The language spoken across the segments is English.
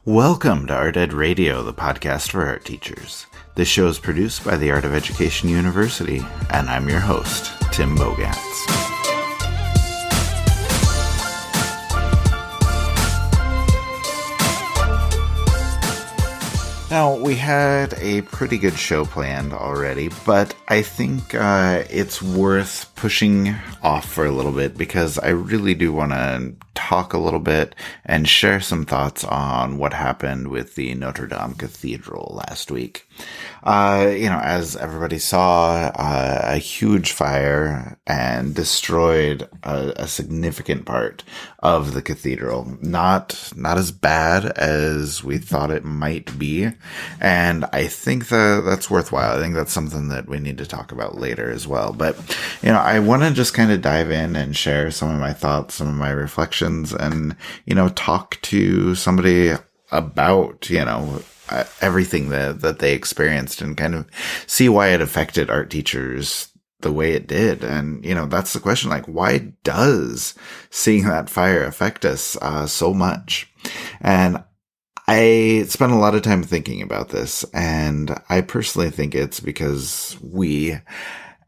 Welcome to Art Ed Radio, the podcast for art teachers. This show is produced by the Art of Education University, and I'm your host, Tim Bogantz. Now, we had a pretty good show planned already, but I think it's worth pushing off for a little bit because I really do want to talk a little bit and share some thoughts on what happened with the Notre-Dame Cathedral last week. As everybody saw, a huge fire and destroyed a significant part of the cathedral. Not as bad as we thought it might be. And I think that's worthwhile. I think that's something that we need to talk about later as well. But, I want to just kind of dive in and share some of my thoughts, some of my reflections, and, talk to somebody about, everything that they experienced and kind of see why it affected art teachers the way it did. And, that's the question, why does seeing that fire affect us so much? And I spent a lot of time thinking about this, and I personally think it's because we,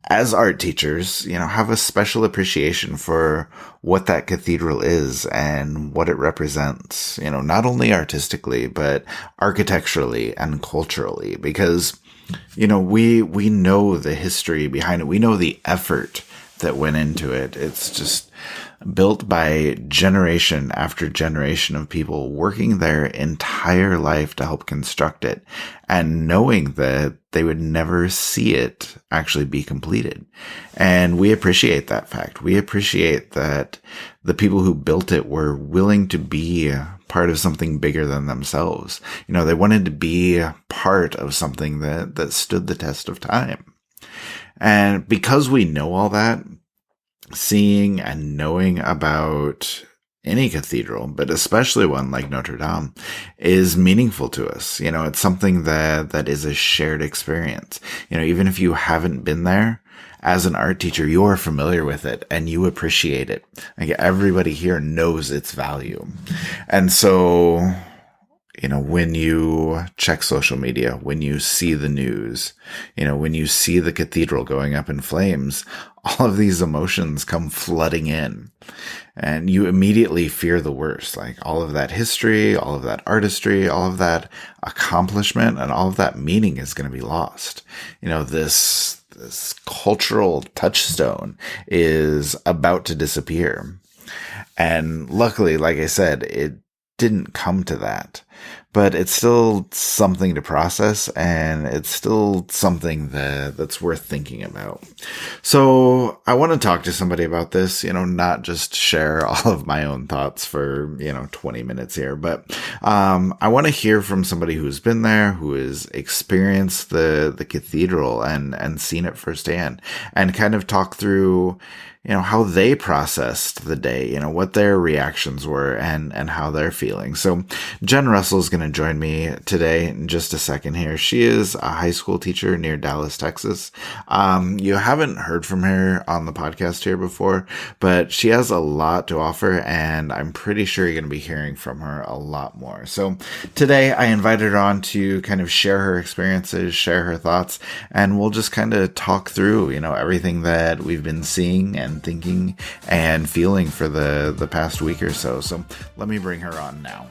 as art teachers, have a special appreciation for what that cathedral is and what it represents, not only artistically, but architecturally and culturally, because, we know the history behind it. We know the effort that went into it. It's just built by generation after generation of people working their entire life to help construct it and knowing that they would never see it actually be completed. And we appreciate that fact. We appreciate that the people who built it were willing to be part of something bigger than themselves. They wanted to be part of something that stood the test of time. And because we know all that, seeing and knowing about any cathedral, but especially one like Notre-Dame, is meaningful to us. It's something that is a shared experience. Even if you haven't been there, as an art teacher, you are familiar with it and you appreciate it. Everybody here knows its value. And so, when you check social media, when you see the news, when you see the cathedral going up in flames, all of these emotions come flooding in and you immediately fear the worst. All of that history, all of that artistry, all of that accomplishment, and all of that meaning is going to be lost. This cultural touchstone is about to disappear. And luckily, like I said, it didn't come to that, but it's still something to process, and it's still something that's worth thinking about. So I want to talk to somebody about this, not just share all of my own thoughts for, 20 minutes here, but I want to hear from somebody who's been there, who has experienced the cathedral and seen it firsthand, and kind of talk through how they processed the day, what their reactions were and how they're feeling. So Jenn Russell is going to join me today in just a second here. She is a high school teacher near Dallas, Texas. You haven't heard from her on the podcast here before, but she has a lot to offer, and I'm pretty sure you're going to be hearing from her a lot more. So today I invited her on to kind of share her experiences, share her thoughts, and we'll just kind of talk through, everything that we've been seeing and thinking and feeling for the past week or so. So let me bring her on now.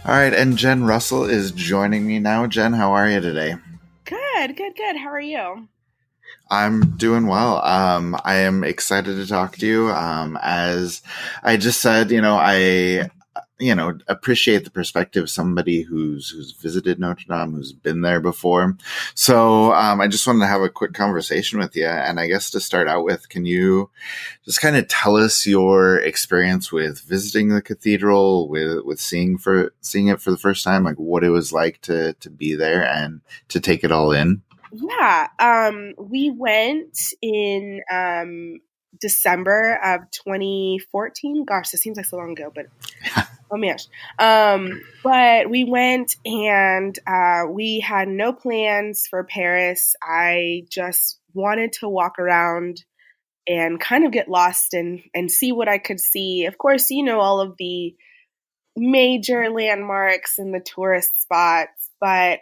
All right, and Jenn Russell is joining me now. Jenn, how are you today? Good. How are you? I'm doing well. I am excited to talk to you. As I just said, I appreciate the perspective of somebody who's visited Notre-Dame, who's been there before. So I just wanted to have a quick conversation with you. And I guess to start out with, can you just kind of tell us your experience with visiting the cathedral, with seeing it for the first time, what it was like to be there and to take it all in? Yeah. We went in December of 2014. Gosh, this seems like so long ago, but Oh my gosh. But we went and we had no plans for Paris. I just wanted to walk around and kind of get lost and see what I could see. Of course, all of the major landmarks and the tourist spots, but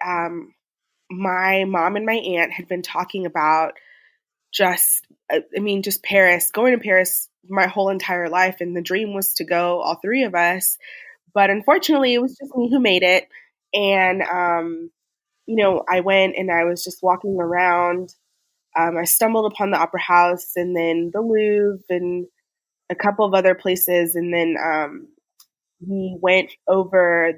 my mom and my aunt had been talking about just Paris, going to Paris my whole entire life. And the dream was to go, all three of us. But unfortunately, it was just me who made it. And, I went and I was just walking around. I stumbled upon the Opera House and then the Louvre and a couple of other places. And then we went over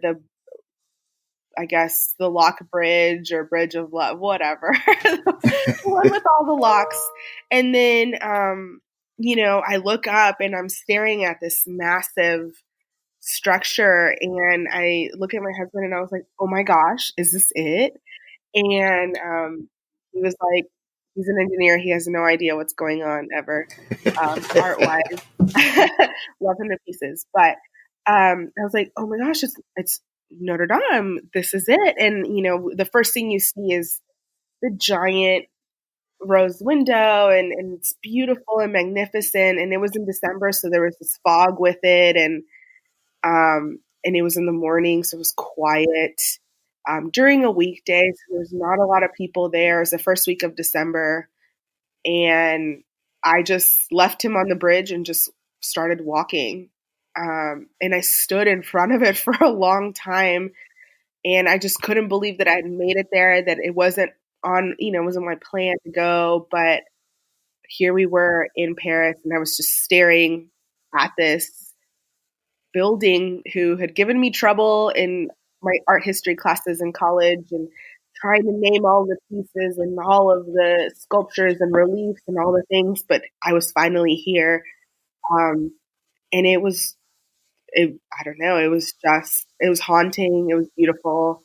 I guess, the Lock Bridge or Bridge of Love, whatever, the one with all the locks. And then, I look up and I'm staring at this massive structure, and I look at my husband and I was like, oh my gosh, is this it? And he was like, he's an engineer. He has no idea what's going on ever, art-wise. Love him to pieces. But I was like, oh my gosh, it's Notre-Dame. This is it. And, the first thing you see is the giant rose window, and it's beautiful and magnificent. And it was in December, so there was this fog with it. And it was in the morning, so it was quiet. During a weekday, so there's not a lot of people there. It was the first week of December. And I just left him on the bridge and just started walking. And I stood in front of it for a long time. And I just couldn't believe that I had made it there, that it wasn't it wasn't my plan to go. But here we were in Paris, and I was just staring at this building who had given me trouble in my art history classes in college, and trying to name all the pieces and all of the sculptures and reliefs and all the things. But I was finally here. And I don't know, it was haunting. It was beautiful.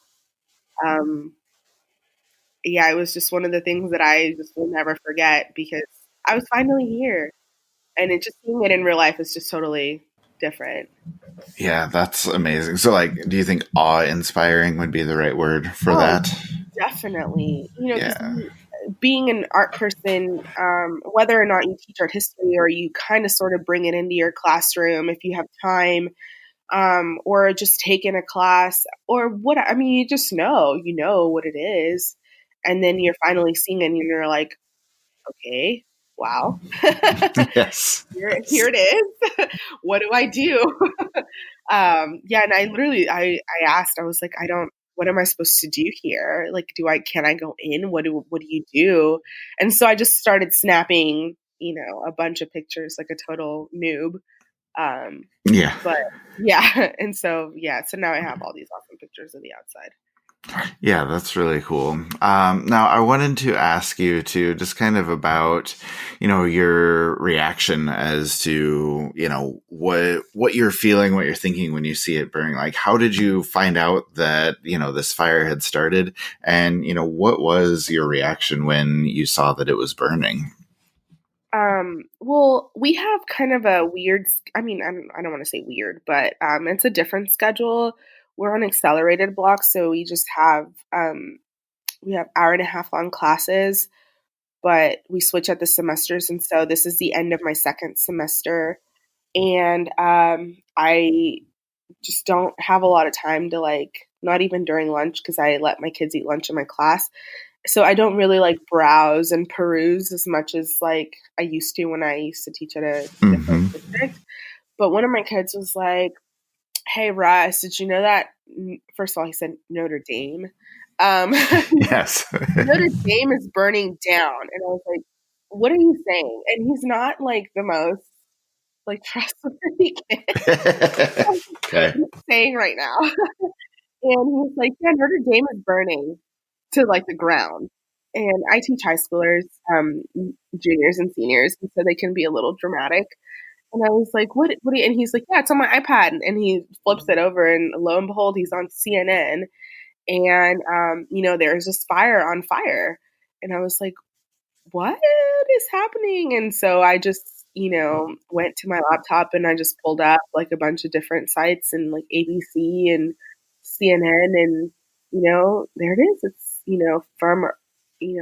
Yeah, it was just one of the things that I just will never forget, because I was finally here, and seeing it in real life is just totally different. Yeah, that's amazing. So, do you think awe-inspiring would be the right word for that? Definitely. Yeah. Being an art person, whether or not you teach art history or you kind of sort of bring it into your classroom if you have time, or just taking a class or you just know what it is. And then you're finally seeing it and you're like, okay, wow. Yes. Here it is. What do I do? Yeah. And I asked, I was like, what am I supposed to do here? Like, can I go in? What do you do? And so I just started snapping, a bunch of pictures like a total noob. Yeah. But yeah. And so, so now I have all these awesome pictures of the outside. Yeah, that's really cool. Now, I wanted to ask you to just kind of about, your reaction as to, what you're feeling, what you're thinking when you see it burning. Like, how did you find out that, this fire had started? And, what was your reaction when you saw that it was burning? Well, we have kind of a weird, I don't want to say weird, but it's a different schedule. We're on accelerated blocks, so we just have we have hour and a half long classes, but we switch at the semesters, and so this is the end of my second semester, and I just don't have a lot of time to not even during lunch, because I let my kids eat lunch in my class. So I don't really browse and peruse as much as I used to when I used to teach at a different district. But one of my kids was like, hey, Russ, did you know that? First of all, he said Notre-Dame. Yes. Notre-Dame is burning down. And I was like, what are you saying? And he's not the most trustworthy kid. Okay. He's saying right now. And he was like, yeah, Notre-Dame is burning to the ground. And I teach high schoolers, juniors and seniors, and so they can be a little dramatic. And I was like, what do you, and he's like, yeah, it's on my iPad. And he flips it over, and lo and behold, he's on CNN. And, there's this fire on fire. And I was like, what is happening? And so I just went to my laptop and I just pulled up like a bunch of different sites and like ABC and CNN and, there it is. It's, from,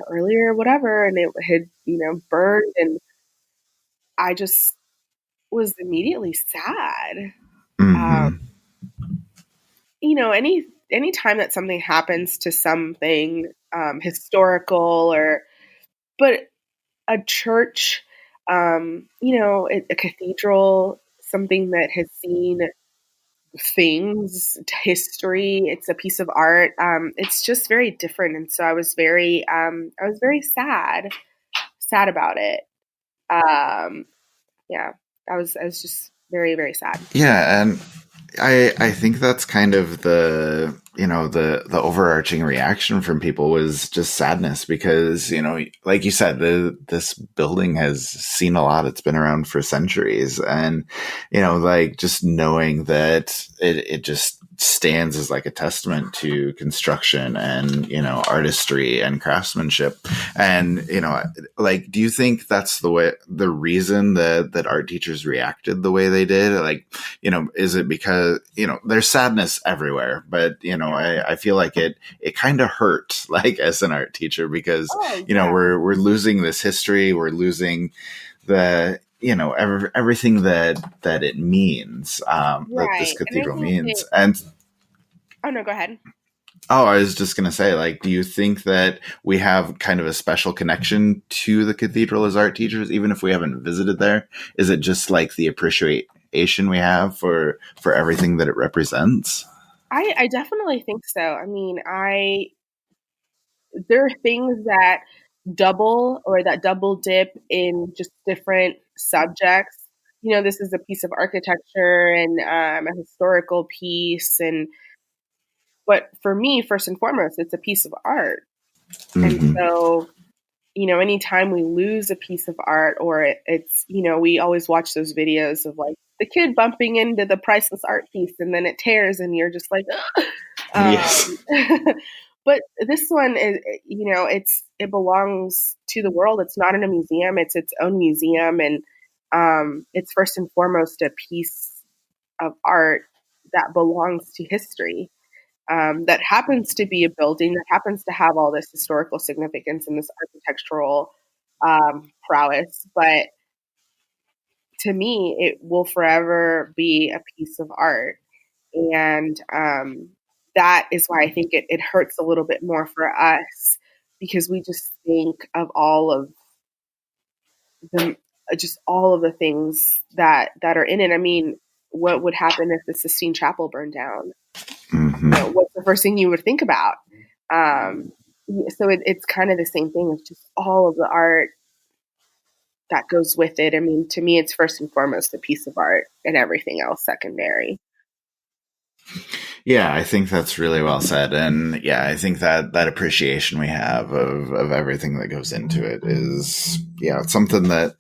earlier, whatever. And it had, burned. And I just was immediately sad. Um, Mm-hmm. any time that something happens to something historical but a church, a cathedral, something that has seen things, history, it's a piece of art. It's just very different. And so I was very sad about it. Um, yeah, I was just very, very sad. Yeah, and I think that's kind of the overarching reaction from people was just sadness because like you said this building has seen a lot. It's been around for centuries, and like just knowing that it just stands as like a testament to construction and artistry and craftsmanship. And like, do you think that's the reason that art teachers reacted the way they did? Like, is it because there's sadness everywhere, but I feel like it kind of hurt like as an art teacher because Oh, yeah. we're losing this history, we're losing the everything that it means, that this Right. And I cathedral think means. And oh no, go ahead. oh, I was just gonna say, like, do you think that we have kind of a special connection to the cathedral as art teachers, even if we haven't visited there? Is it just like the appreciation we have for everything that it represents? I definitely think so. I mean, there are things that double dip in just different subjects. This is a piece of architecture and a historical piece, but for me, first and foremost, it's a piece of art. And Mm-hmm. so, anytime we lose a piece of art, or we always watch those videos of like the kid bumping into the priceless art piece, and then it tears, and you're just like, Yes. but this one is, it belongs to the world. It's not in a museum. It's its own museum. And it's first and foremost a piece of art that belongs to history. That happens to be a building that happens to have all this historical significance and this architectural prowess. But to me, it will forever be a piece of art. And that is why I think it hurts a little bit more for us because we just think of all of the just all of the things that are in it. I mean, what would happen if the Sistine Chapel burned down? Mm-hmm. What's the first thing you would think about? So it's kind of the same thing. It's just all of the art that goes with it. I mean, to me, it's first and foremost a piece of art and everything else secondary. Yeah, I think that's really well said. And yeah, I think that appreciation we have of everything that goes into it is, yeah, it's something that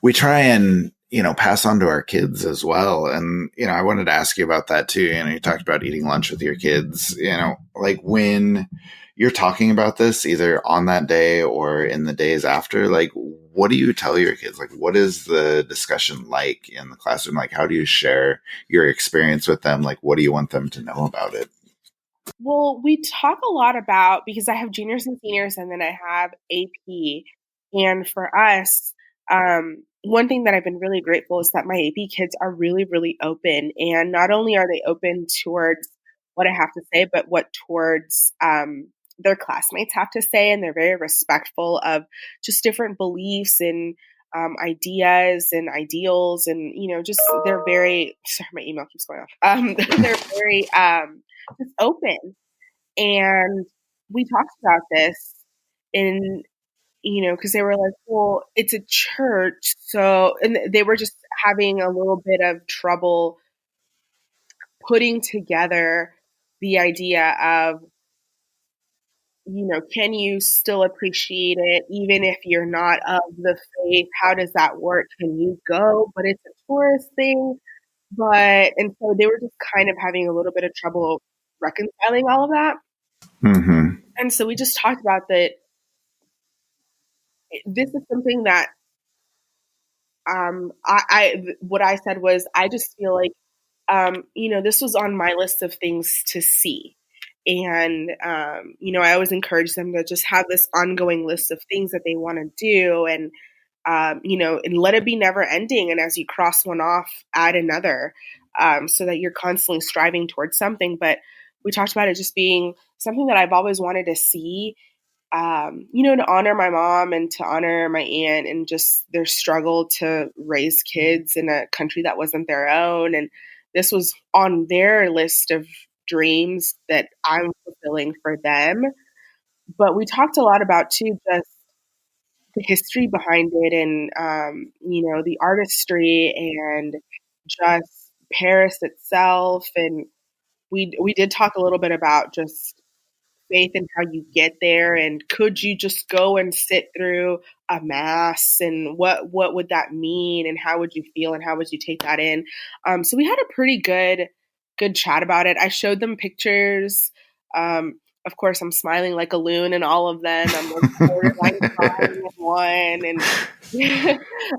we try and, pass on to our kids as well. And, I wanted to ask you about that too. You talked about eating lunch with your kids, like when you're talking about this, either on that day or in the days after, like, what do you tell your kids? Like, what is the discussion like in the classroom? Like, how do you share your experience with them? Like, what do you want them to know about it? Well, we talk a lot about because I have juniors and seniors, and then I have AP. And for us, one thing that I've been really grateful is that my AP kids are really, really open. And not only are they open towards what I have to say, but what towards their classmates have to say. And they're very respectful of just different beliefs and ideas and ideals. And, just they're very, sorry, my email keeps going off. They're very just open. And we talked about this in, because they were like, well, it's a church. So, and they were just having a little bit of trouble putting together the idea of, can you still appreciate it even if you're not of the faith? How does that work? Can you go? But it's a tourist thing. And so they were just kind of having a little bit of trouble reconciling all of that. Mm-hmm. And so we just talked about that this is something that what I said was, I just feel like, this was on my list of things to see. And, I always encourage them to just have this ongoing list of things that they want to do. And, and let it be never ending. And as you cross one off, add another, so that you're constantly striving towards something. But we talked about it just being something that I've always wanted to see, to honor my mom and to honor my aunt and just their struggle to raise kids in a country that wasn't their own. And this was on their list of dreams that I'm fulfilling for them. But we talked a lot about too, just the history behind it and, the artistry and just Paris itself. And we did talk a little bit about just faith and how you get there, and could you just go and sit through a mass, and what would that mean, and how would you feel, and how would you take that in? So we had a pretty good chat about it. I showed them pictures. Of course, I'm smiling like a loon in all of them. I'm like borderline crying in one, and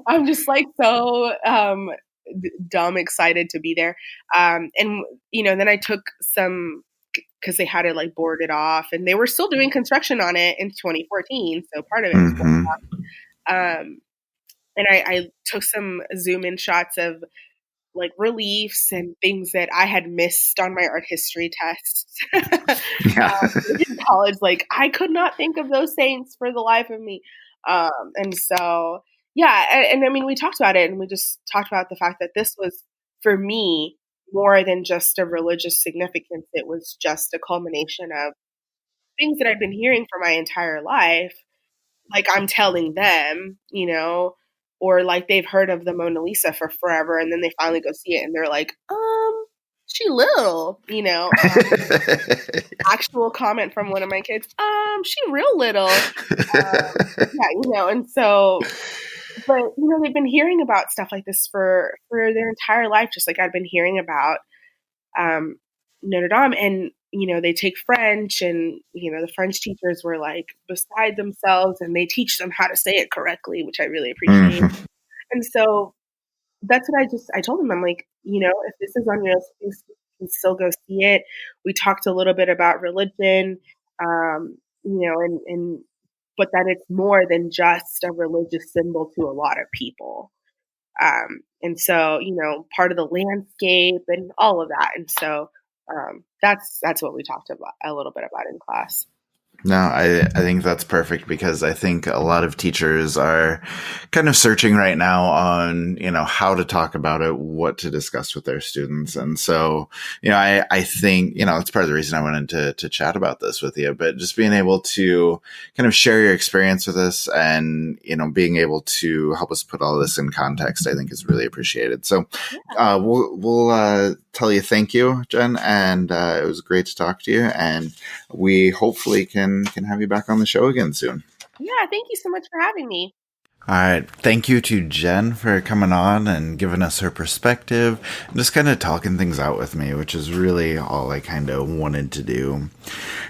I'm just like so dumb excited to be there. And then I took some, because they had it like boarded off, and they were still doing construction on it in 2014. So part of it was boarded off. And I took some zoom in shots of like reliefs and things that I had missed on my art history tests. In college, like I could not think of those saints for the life of me. And so, and I mean, we talked about it, and we just talked about the fact that this was, for me, more than just a religious significance. It was just a culmination of things that I've been hearing for my entire life. Like I'm telling them, or like they've heard of the Mona Lisa for forever, and then they finally go see it and they're like, she little, actual comment from one of my kids, she real little. And so, but they've been hearing about stuff like this for their entire life, just like I've been hearing about Notre-Dame. And they take French, and the French teachers were like beside themselves, and they teach them how to say it correctly, which I really appreciate. And so that's what I told them. I'm like, if this is on your list, you can still go see it. We talked a little bit about religion, and but that it's more than just a religious symbol to a lot of people. And so, part of the landscape and all of that. And so, that's what we talked about a little bit about in class. No, I think that's perfect, because I think a lot of teachers are kind of searching right now on, how to talk about it, what to discuss with their students. And so, I think, it's part of the reason I wanted to chat about this with you, but just being able to kind of share your experience with us and, being able to help us put all this in context, I think is really appreciated. So, we'll tell you thank you, Jenn, and it was great to talk to you, and we hopefully can have you back on the show again soon. Yeah, thank you so much for having me. All right. Thank you to Jenn for coming on and giving us her perspective and just kind of talking things out with me, which is really all I kind of wanted to do.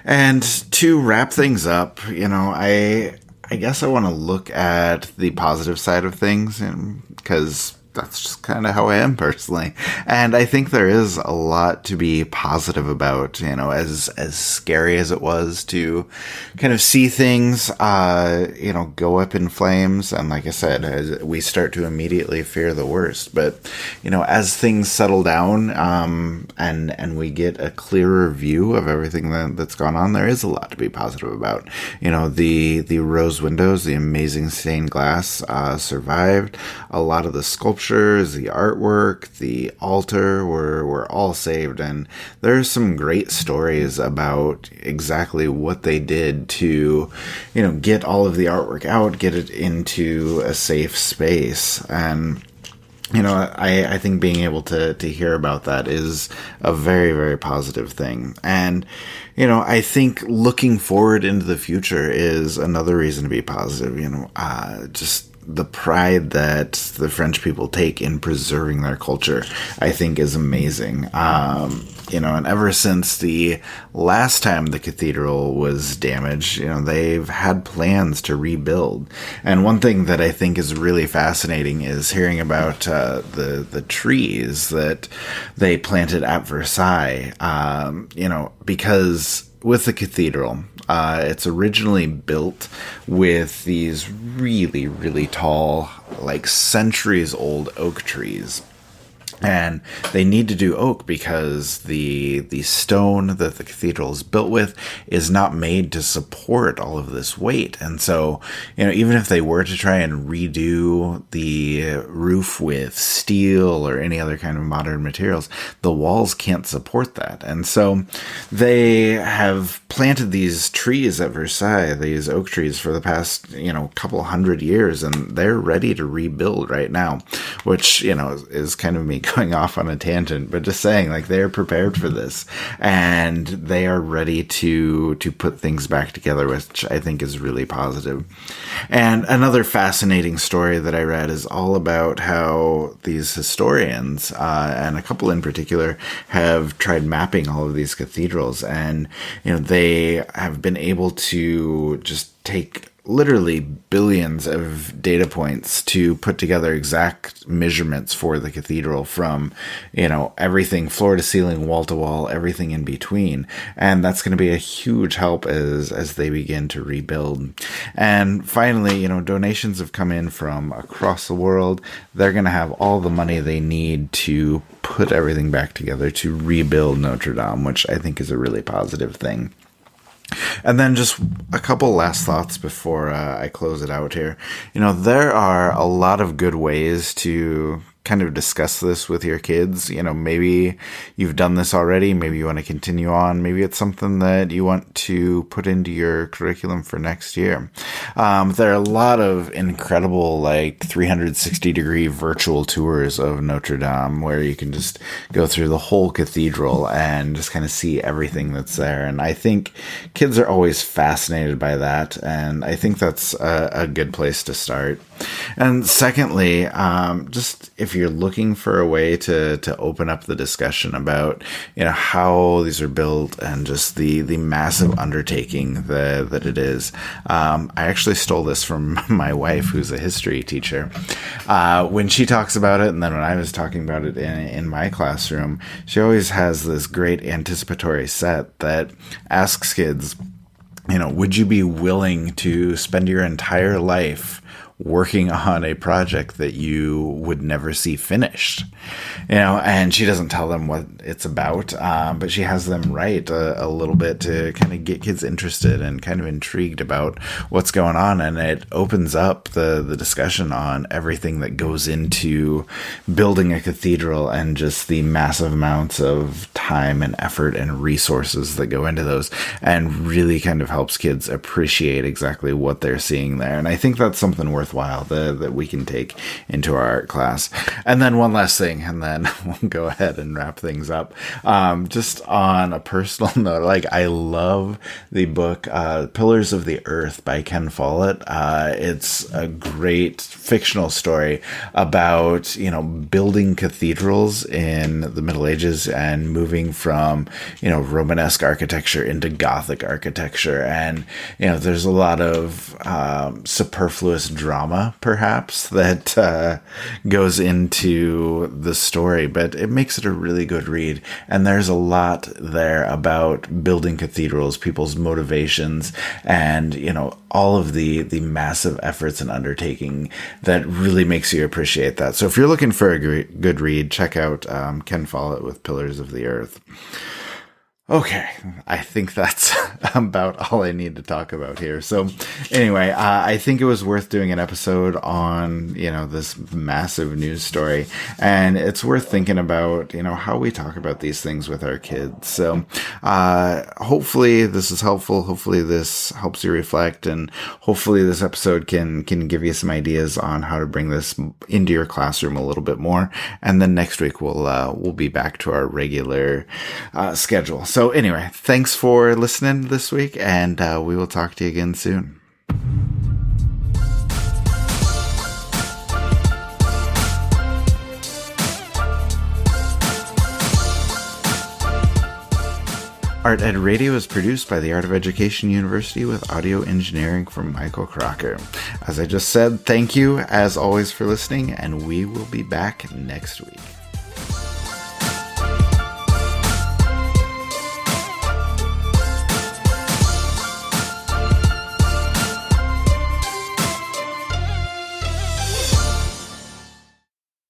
And to wrap things up, I guess I want to look at the positive side of things, because that's just kind of how I am personally. And I think there is a lot to be positive about, as scary as it was to kind of see things, go up in flames. And like I said, as we start to immediately fear the worst, but, as things settle down, and we get a clearer view of everything that's gone on, there is a lot to be positive about. The rose windows, the amazing stained glass, survived. A lot of the sculptures, the artwork, the altar were all saved, and there's some great stories about exactly what they did to, get all of the artwork out, get it into a safe space. And I think being able to hear about that is a very, very positive thing. And, I think looking forward into the future is another reason to be positive. Just the pride that the French people take in preserving their culture, I think is amazing. And ever since the last time the cathedral was damaged, they've had plans to rebuild. And one thing that I think is really fascinating is hearing about the trees that they planted at Versailles, because with the cathedral, it's originally built with these really, really tall, like centuries-old oak trees. And they need to do oak because the stone that the cathedral is built with is not made to support all of this weight. And so, even if they were to try and redo the roof with steel or any other kind of modern materials, the walls can't support that. And so they have planted these trees at Versailles, these oak trees, for the past, couple hundred years, and they're ready to rebuild right now, which, is kind of me going off on a tangent, but just saying, like, they're prepared for this and they are ready to put things back together, which I think is really positive. And another fascinating story that I read is all about how these historians, and a couple in particular, have tried mapping all of these cathedrals, and they have been able to just take literally billions of data points to put together exact measurements for the cathedral from, everything floor to ceiling, wall to wall, everything in between. And that's going to be a huge help as they begin to rebuild. And finally, donations have come in from across the world. They're going to have all the money they need to put everything back together to rebuild Notre-Dame, which I think is a really positive thing. And then just a couple last thoughts before I close it out here. There are a lot of good ways to kind of discuss this with your kids. Maybe you've done this already. Maybe you want to continue on. Maybe it's something that you want to put into your curriculum for next year. There are a lot of incredible, 360-degree virtual tours of Notre-Dame where you can just go through the whole cathedral and just kind of see everything that's there. And I think kids are always fascinated by that. And I think that's a good place to start. And secondly, just if you're looking for a way to open up the discussion about, how these are built and just the massive undertaking that it is. I actually stole this from my wife, who's a history teacher. When she talks about it, and then when I was talking about it in my classroom, she always has this great anticipatory set that asks kids, would you be willing to spend your entire life working on a project that you would never see finished, and she doesn't tell them what it's about, but she has them write a little bit to kind of get kids interested and kind of intrigued about what's going on. And it opens up the discussion on everything that goes into building a cathedral and just the massive amounts of time and effort and resources that go into those, and really kind of helps kids appreciate exactly what they're seeing there. And I think that's something worthwhile that we can take into our art class. And then one last thing, and then we'll go ahead and wrap things up. Just on a personal note, I love the book Pillars of the Earth by Ken Follett. It's a great fictional story about, building cathedrals in the Middle Ages and moving from, Romanesque architecture into Gothic architecture. And, there's a lot of superfluous drama, perhaps, that goes into the story, but it makes it a really good read. And there's a lot there about building cathedrals, people's motivations, and, all of the massive efforts and undertaking that really makes you appreciate that. So if you're looking for a good read, check out Ken Follett with Pillars of the Earth. Okay, I think that's about all I need to talk about here. So anyway, I think it was worth doing an episode on, this massive news story. And it's worth thinking about, how we talk about these things with our kids. So hopefully this is helpful. Hopefully this helps you reflect. And hopefully this episode can give you some ideas on how to bring this into your classroom a little bit more. And then next week we'll be back to our regular schedule. So anyway, thanks for listening this week, and we will talk to you again soon. Art Ed Radio is produced by the Art of Education University with audio engineering from Michael Crocker. As I just said, thank you as always for listening, and we will be back next week.